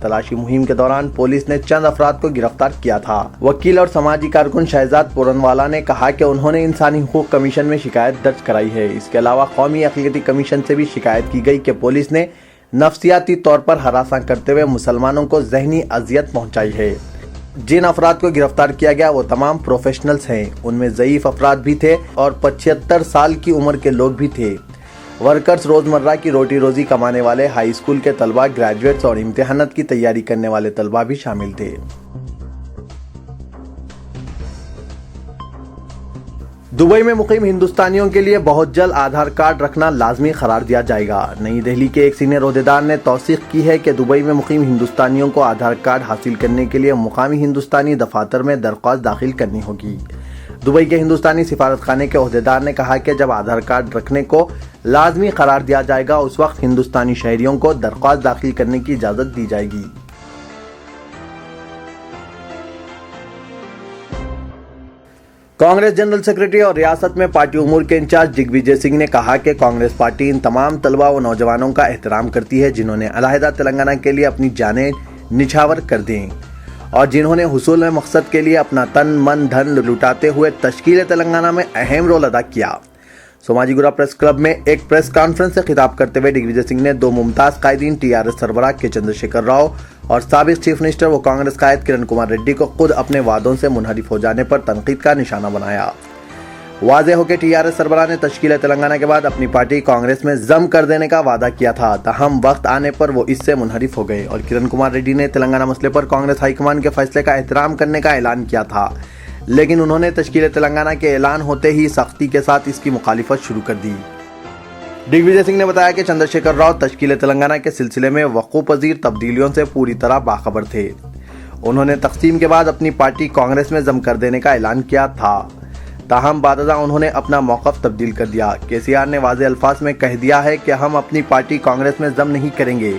تلاشی مہم کے دوران پولیس نے چند افراد کو گرفتار کیا تھا۔ وکیل اور سماجی کارکن شہزاد پورنوالا نے کہا کہ انہوں نے انسانی حقوق کمیشن میں شکایت درج کرائی ہے۔ اس کے علاوہ قومی اقلیتی کمیشن سے بھی شکایت کی گئی کہ پولیس نے نفسیاتی طور پر ہراساں کرتے ہوئے مسلمانوں کو ذہنی اذیت پہنچائی ہے۔ جن افراد کو گرفتار کیا گیا وہ تمام پروفیشنلز ہیں، ان میں ضعیف افراد بھی تھے اور 75 سال کی عمر کے لوگ بھی تھے۔ ورکرز، روزمرہ کی روٹی روزی کمانے والے، ہائی اسکول کے طلبہ، گریجویٹس اور امتحانات کی تیاری کرنے والے طلبہ بھی شامل تھے۔ دبئی میں مقیم ہندوستانیوں کے لیے بہت جلد آدھار کارڈ رکھنا لازمی قرار دیا جائے گا۔ نئی دہلی کے ایک سینئر عہدیدار نے توثیق کی ہے کہ دبئی میں مقیم ہندوستانیوں کو آدھار کارڈ حاصل کرنے کے لیے مقامی ہندوستانی دفاتر میں درخواست داخل کرنی ہوگی۔ دبئی کے ہندوستانی سفارت خانے کے عہدیدار نے کہا کہ جب آدھار کارڈ رکھنے کو لازمی قرار دیا جائے گا اس وقت ہندوستانی شہریوں کو درخواست داخل کرنے کی اجازت دی جائے گی۔ کانگریس جنرل سیکرٹری اور ریاست میں پارٹی امور کے انچارج دگ وجے سنگھ نے کہا کہ کانگریس پارٹی ان تمام طلبہ و نوجوانوں کا احترام کرتی ہے جنہوں نے علیحدہ تلنگانہ کے لیے اپنی جانیں نچھاور کر دیں اور جنہوں نے حصول مقصد کے لیے اپنا تن من دھن لٹاتے ہوئے تشکیل تلنگانہ میں اہم رول ادا کیا۔ سوماجی گورا پریس کلب میں ایک پریس کانفرنس سے خطاب کرتے ہوئے دگ وجے سنگھ نے دو ممتاز قائدین ٹی آر ایس سربراہ کے چندر شیکھر راؤ اور سابق چیف منسٹر و کانگریس قائد کرن کمار ریڈی کو خود اپنے وعدوں سے منحرف ہو جانے پر تنقید کا نشانہ بنایا۔ واضح ہو کہ ٹی آر ایس سربراہ نے تشکیل تلنگانہ کے بعد اپنی پارٹی کانگریس میں ضم کر دینے کا وعدہ کیا تھا، تاہم وقت آنے پر وہ اس سے منحرف ہو گئے اور کرن کمار ریڈی نے تلنگانہ مسئلے پر کانگریس ہائی کمان کے فیصلے کا احترام کرنے کا اعلان کیا تھا، لیکن انہوں نے تشکیل تلنگانہ کے اعلان ہوتے ہی سختی کے ساتھ اس کی مخالفت شروع کر دی۔ دگ وجے سنگھ نے بتایا کہ چندر شیکھر راؤ تشکیل تلنگانہ کے سلسلے میں وقوع پذیر تبدیلیوں سے پوری طرح باخبر تھے۔ انہوں نے تقسیم کے بعد اپنی پارٹی کانگریس میں ضم کر دینے کا اعلان کیا تھا، تاہم بعد ازاں انہوں نے اپنا موقف تبدیل کر دیا۔ KCR نے واضح الفاظ میں کہہ دیا ہے کہ ہم اپنی پارٹی کانگریس میں ضم نہیں کریں گے۔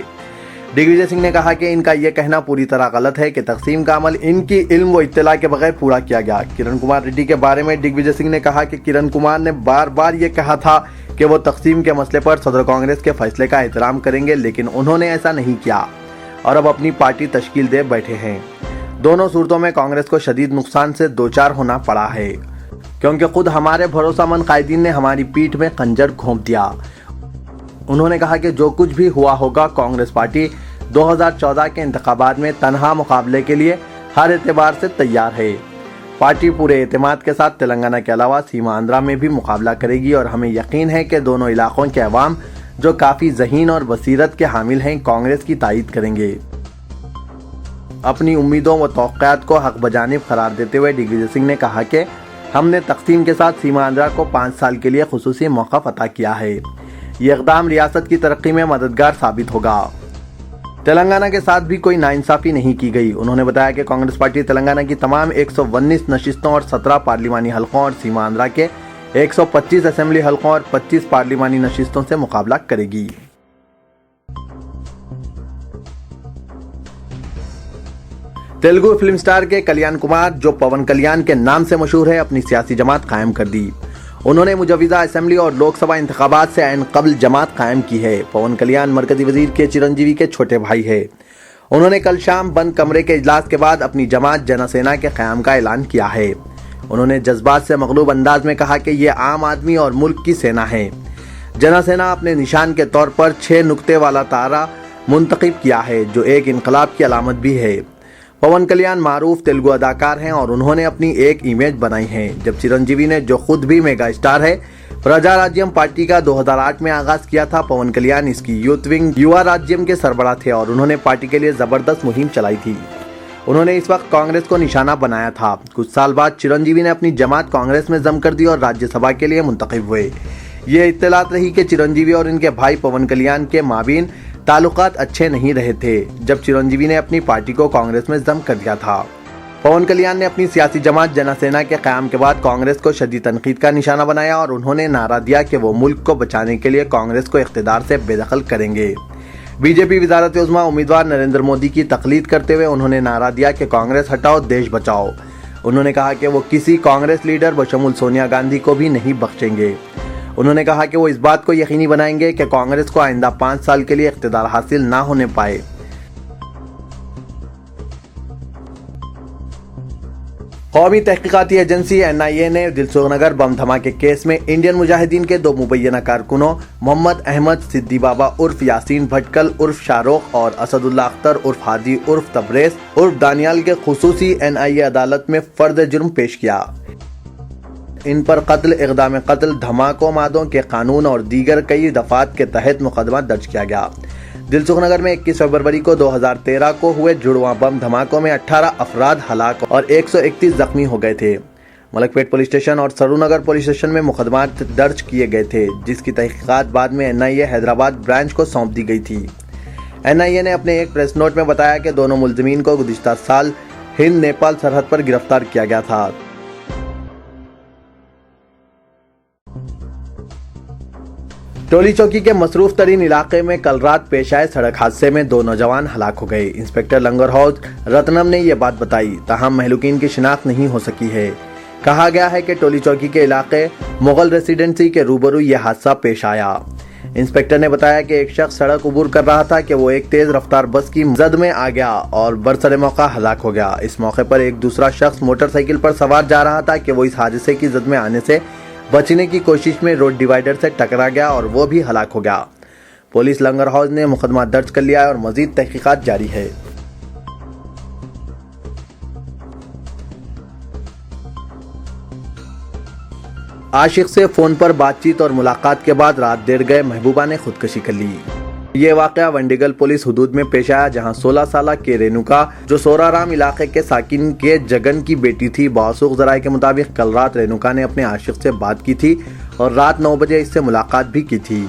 دگ وجے سنگھ نے کہا کہ ان کا یہ کہنا پوری طرح غلط ہے کہ تقسیم کا عمل ان کی علم و اطلاع کے بغیر پورا کیا گیا۔ کرن کمار ریڈی کے بارے میں دگ وجے سنگھ نے کہا کہ کرن کمار نے بار بار یہ کہا تھا کہ وہ تقسیم کے مسئلے پر صدر کانگریس کے فیصلے کا احترام کریں گے، لیکن انہوں نے ایسا نہیں کیا اور اب اپنی پارٹی تشکیل دے بیٹھے ہیں۔ دونوں صورتوں میں کانگریس کو شدید نقصان سے دوچار ہونا پڑا ہے، کیونکہ خود ہمارے بھروسہ مند قائدین نے ہماری پیٹھ میں خنجر گھونپ دیا۔ انہوں نے کہا کہ جو کچھ بھی ہوا ہوگا، کانگریس پارٹی 2014 کے انتخابات میں تنہا مقابلے کے لیے ہر اعتبار سے تیار ہے۔ پارٹی پورے اعتماد کے ساتھ تلنگانہ کے علاوہ سیما آندھرا میں بھی مقابلہ کرے گی اور ہمیں یقین ہے کہ دونوں علاقوں کے عوام جو کافی ذہین اور بصیرت کے حامل ہیں کانگریس کی تائید کریں گے۔ اپنی امیدوں و توقعات کو حق بجانب قرار دیتے ہوئے دگ وجے سنگھ نے کہا کہ ہم نے تقسیم کے ساتھ سیما آندھرا کو 5 سال کے لیے خصوصی موقف عطا کیا ہے۔ یہ اقدام ریاست کی ترقی میں مددگار ثابت ہوگا۔ تلنگانہ کے ساتھ بھی کوئی ناانصافی نہیں کی گئی۔ انہوں نے بتایا کہ کانگریس پارٹی تلنگانہ کی تمام 119 نشستوں اور 17 پارلیمانی حلقوں اور سیما آندھرا کے 125 اسمبلی حلقوں اور 25 پارلیمانی نشستوں سے مقابلہ کرے گی۔ تیلگو فلم سٹار کے کلیان کمار، جو پون کلیان کے نام سے مشہور ہے، اپنی سیاسی جماعت قائم کر دی۔ انہوں نے مجوزہ اسمبلی اور لوک سبھا انتخابات سے عین قبل جماعت قائم کی ہے۔ پون کلیان مرکزی وزیر کے چرنجیوی کے چھوٹے بھائی ہے۔ انہوں نے کل شام بند کمرے کے اجلاس کے بعد اپنی جماعت جنا سینا کے قیام کا اعلان کیا ہے۔ انہوں نے جذبات سے مغلوب انداز میں کہا کہ یہ عام آدمی اور ملک کی سینا ہے۔ جنا سینا اپنے نشان کے طور پر 6 نقطے والا تارا منتخب کیا ہے، جو ایک انقلاب کی علامت بھی ہے۔ پون کلیان معروف تیلگو اداکار ہیں اور انہوں نے اپنی ایک امیج بنائی ہے۔ جب چرنجیوی نے، جو خود بھی میگا اسٹار ہے، پرجا راجیم پارٹی کا 2008 میں آغاز کیا تھا، پون کلیان اس کی یوتھ ونگ یوا راجیم کے سربراہ تھے اور انہوں نے پارٹی کے لیے زبردست مہم چلائی تھی۔ انہوں نے اس وقت کانگریس کو نشانہ بنایا تھا۔ کچھ سال بعد چرنجیوی نے اپنی جماعت کانگریس میں ضم کر دی اور راجیہ سبھا کے لیے منتخب ہوئے۔ یہ اطلاعات رہی کہ چرنجیوی اور ان کے بھائی پون کلیان کے مابین تعلقات اچھے نہیں رہے تھے جب چرنجیوی نے اپنی پارٹی کو کانگریس میں ضم کر دیا تھا۔ پون کلیان نے اپنی سیاسی جماعت جنا سینا کے قیام کے بعد کانگریس کو شدید تنقید کا نشانہ بنایا اور انہوں نے نعرہ دیا کہ وہ ملک کو بچانے کے لیے کانگریس کو اقتدار سے بے دخل کریں گے۔ بی جے پی وزارت عظمیٰ امیدوار نریندر مودی کی تقلید کرتے ہوئے انہوں نے نعرہ دیا کہ کانگریس ہٹاؤ، دیش بچاؤ۔ انہوں نے کہا کہ وہ کسی کانگریس لیڈر بشمول سونیا گاندھی کو بھی نہیں بخشیں گے۔ انہوں نے کہا کہ وہ اس بات کو یقینی بنائیں گے کہ کانگریس کو آئندہ 5 سال کے لیے اقتدار حاصل نہ ہونے پائے۔ قومی تحقیقاتی ایجنسی NIA نے دلسوگ نگر بم دھماکے کیس میں انڈین مجاہدین کے 2 مبینہ کارکنوں محمد احمد صدی بابا عرف یاسین بھٹکل عرف شاہ رخ اور اسد اللہ اختر عرف ہادی عرف تبریز عرف دانیال کے خصوصی NIA عدالت میں فرد جرم پیش کیا۔ ان پر قتل، اقدام قتل، دھماکوں مادوں کے قانون اور دیگر کئی دفعات کے تحت مقدمہ درج کیا گیا۔ دلسوگ نگر میں 21 فروری کو 2013 کو ہوئے جڑواں بم دھماکوں میں 18 افراد ہلاک اور 131 زخمی ہو گئے تھے۔ ملک پیٹ پولیس اسٹیشن اور سرو نگر پولیس اسٹیشن میں مقدمات درج کیے گئے تھے، جس کی تحقیقات بعد میں NIA حیدرآباد برانچ کو سونپ دی گئی تھی۔ NIA نے اپنے ایک پریس نوٹ میں بتایا کہ دونوں ملزمین کو گزشتہ سال ہند نیپال سرحد پر گرفتار کیا گیا تھا۔ ٹولی چوکی کے مصروف ترین علاقے میں کل رات پیش آئے سڑک حادثے میں 2 نوجوان ہلاک ہو گئے۔ انسپکٹر لنگر ہاؤس رتنم نے یہ بات بتائی، تاہم مہلوکین کی شناخت نہیں ہو سکی ہے۔ کہا گیا ہے کہ ٹولی چوکی کے علاقے مغل ریسیڈنسی کے روبرو یہ حادثہ پیش آیا۔ انسپکٹر نے بتایا کہ ایک شخص سڑک عبور کر رہا تھا کہ وہ ایک تیز رفتار بس کی زد میں آ گیا اور برسر موقع ہلاک ہو گیا۔ اس موقع پر ایک دوسرا شخص موٹر سائیکل پر سوار جا رہا تھا کہ وہ اس حادثے کی زد میں آنے سے بچنے کی کوشش میں روڈ ڈیوائیڈر سے ٹکرا گیا اور وہ بھی ہلاک ہو گیا۔ پولیس لنگر ہاؤس نے مقدمہ درج کر لیا ہے اور مزید تحقیقات جاری ہے۔ عاشق سے فون پر بات چیت اور ملاقات کے بعد رات دیر گئے محبوبہ نے خودکشی کر لی۔ یہ واقعہ ونڈیگل پولیس حدود میں پیش آیا، جہاں 16 سالہ کے رینوکا جو سورارام علاقے کے ساکن کے جگن کی بیٹی تھی، موثوق ذرائع کے مطابق کل رات رینوکا نے اپنے عاشق سے بات کی تھی اور رات 9 بجے اس سے ملاقات بھی کی تھی۔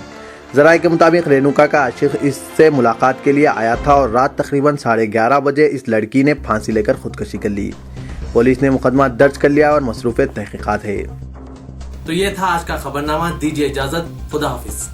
ذرائع کے مطابق رینوکا کا عاشق اس سے ملاقات کے لیے آیا تھا اور رات تقریباً 11:30 بجے اس لڑکی نے پھانسی لے کر خودکشی کر لی۔ پولیس نے مقدمہ درج کر لیا اور مصروف تحقیقات ہے۔ تو یہ تھا آج کا خبرنامہ، دیجیے اجازت، خدا حافظ۔